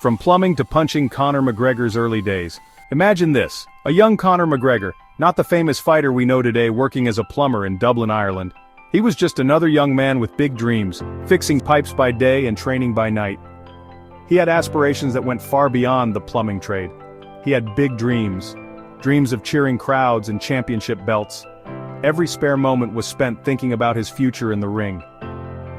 From plumbing to punching, Conor McGregor's early days. Imagine this, a young Conor McGregor, not the famous fighter we know today, working as a plumber in Dublin, Ireland. He was just another young man with big dreams, fixing pipes by day and training by night. He had aspirations that went far beyond the plumbing trade. He had big dreams. Dreams of cheering crowds and championship belts. Every spare moment was spent thinking about his future in the ring.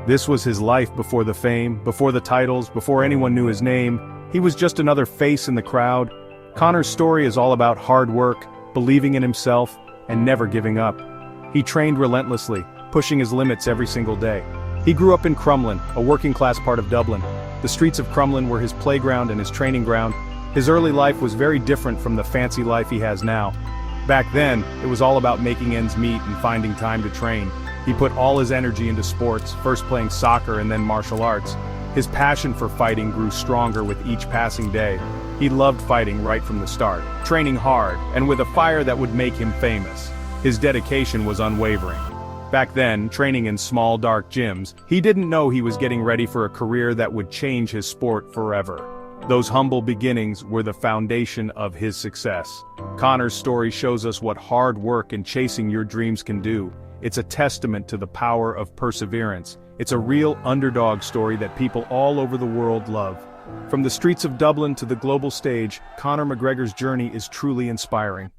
This was his life before the fame, before the titles, before anyone knew his name. He was just another face in the crowd. Conor's story is all about hard work, believing in himself, and never giving up. He trained relentlessly, pushing his limits every single day. He grew up in Crumlin, a working-class part of Dublin. The streets of Crumlin were his playground and his training ground. His early life was very different from the fancy life he has now. Back then, it was all about making ends meet and finding time to train. He put all his energy into sports, first playing soccer and then martial arts. His passion for fighting grew stronger with each passing day. He loved fighting right from the start, training hard, and with a fire that would make him famous. His dedication was unwavering. Back then, training in small dark gyms, he didn't know he was getting ready for a career that would change his sport forever. Those humble beginnings were the foundation of his success. Conor's story shows us what hard work and chasing your dreams can do. It's a testament to the power of perseverance. It's a real underdog story that people all over the world love. From the streets of Dublin to the global stage, Conor McGregor's journey is truly inspiring.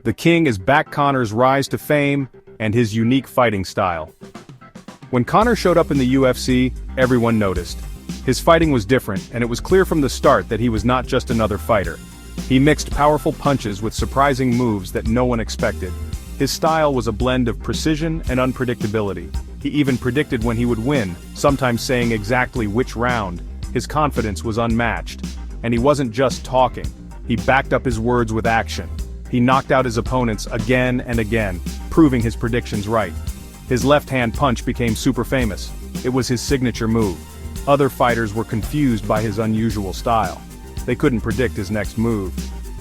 The King is back. Conor's rise to fame and his unique fighting style. When Conor showed up in the UFC, everyone noticed. His fighting was different, and it was clear from the start that he was not just another fighter. He mixed powerful punches with surprising moves that no one expected. His style was a blend of precision and unpredictability. He even predicted when he would win, sometimes saying exactly which round. His confidence was unmatched. And he wasn't just talking. He backed up his words with action. He knocked out his opponents again and again, proving his predictions right. His left-hand punch became super famous. It was his signature move. Other fighters were confused by his unusual style. They couldn't predict his next move.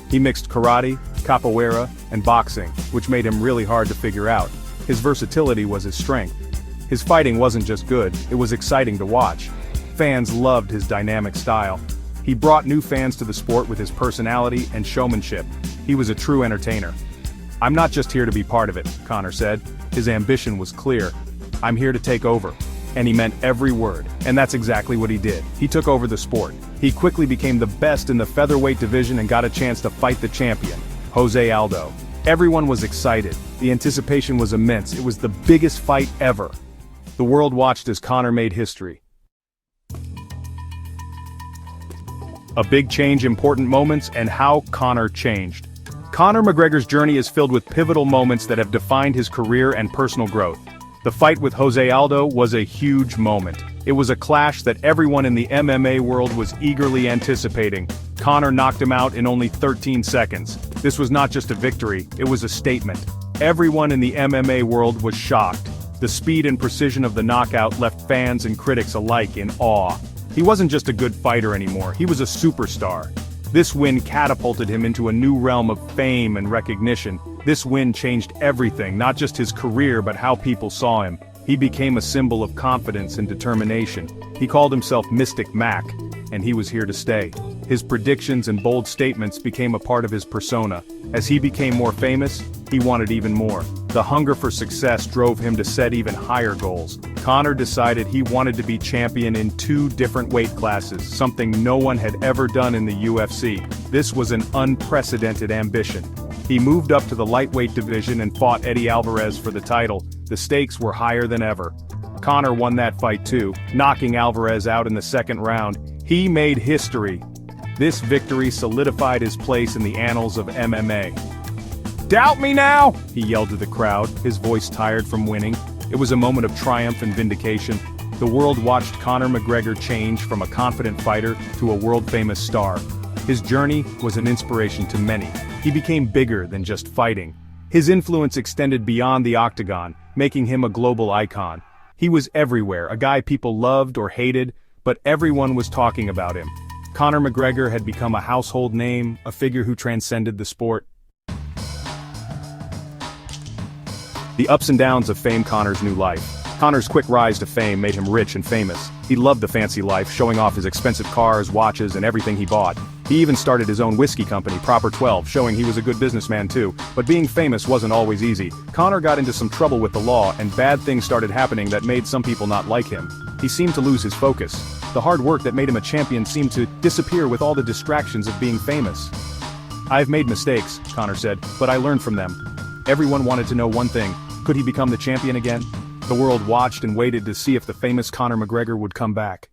He mixed karate, capoeira, and boxing, which made him really hard to figure out. His versatility was his strength. His fighting wasn't just good, it was exciting to watch. Fans loved his dynamic style. He brought new fans to the sport with his personality and showmanship. He was a true entertainer. "I'm not just here to be part of it," Conor said. His ambition was clear. "I'm here to take over." And he meant every word, and that's exactly what he did. He took over the sport. He quickly became the best in the featherweight division and got a chance to fight the champion, Jose Aldo. Everyone was excited. The anticipation was immense. It was the biggest fight ever. The world watched as Conor made history. A big change, important moments, and how Conor changed. Conor McGregor's journey is filled with pivotal moments that have defined his career and personal growth. The fight with Jose Aldo was a huge moment. It was a clash that everyone in the MMA world was eagerly anticipating. Conor knocked him out in only 13 seconds. This was not just a victory, it was a statement. Everyone in the MMA world was shocked. The speed and precision of the knockout left fans and critics alike in awe. He wasn't just a good fighter anymore, he was a superstar. This win catapulted him into a new realm of fame and recognition. This win changed everything, not just his career but how people saw him. He became a symbol of confidence and determination. He called himself Mystic Mac, and he was here to stay. His predictions and bold statements became a part of his persona. As he became more famous, he wanted even more. The hunger for success drove him to set even higher goals. Conor decided he wanted to be champion in 2 different weight classes, something no one had ever done in the UFC. This was an unprecedented ambition. He moved up to the lightweight division and fought Eddie Alvarez for the title. The stakes were higher than ever. Conor won that fight too, knocking Alvarez out in the second round. He made history. This victory solidified his place in the annals of MMA. "Doubt me now?" he yelled to the crowd, his voice tired from winning. It was a moment of triumph and vindication. The world watched Conor McGregor change from a confident fighter to a world-famous star. His journey was an inspiration to many. He became bigger than just fighting. His influence extended beyond the octagon, making him a global icon. He was everywhere, a guy people loved or hated, but everyone was talking about him. Conor McGregor had become a household name, a figure who transcended the sport. The ups and downs of Fame. Conor's new life. Conor's quick rise to fame made him rich and famous. He loved the fancy life, showing off his expensive cars, watches, and everything he bought. He even started his own whiskey company, Proper 12, showing he was a good businessman too. But being famous wasn't always easy. Conor got into some trouble with the law, and bad things started happening that made some people not like him. He seemed to lose his focus. The hard work that made him a champion seemed to disappear with all the distractions of being famous. "I've made mistakes," Conor said, "but I learned from them." Everyone wanted to know one thing: could he become the champion again? The world watched and waited to see if the famous Conor McGregor would come back.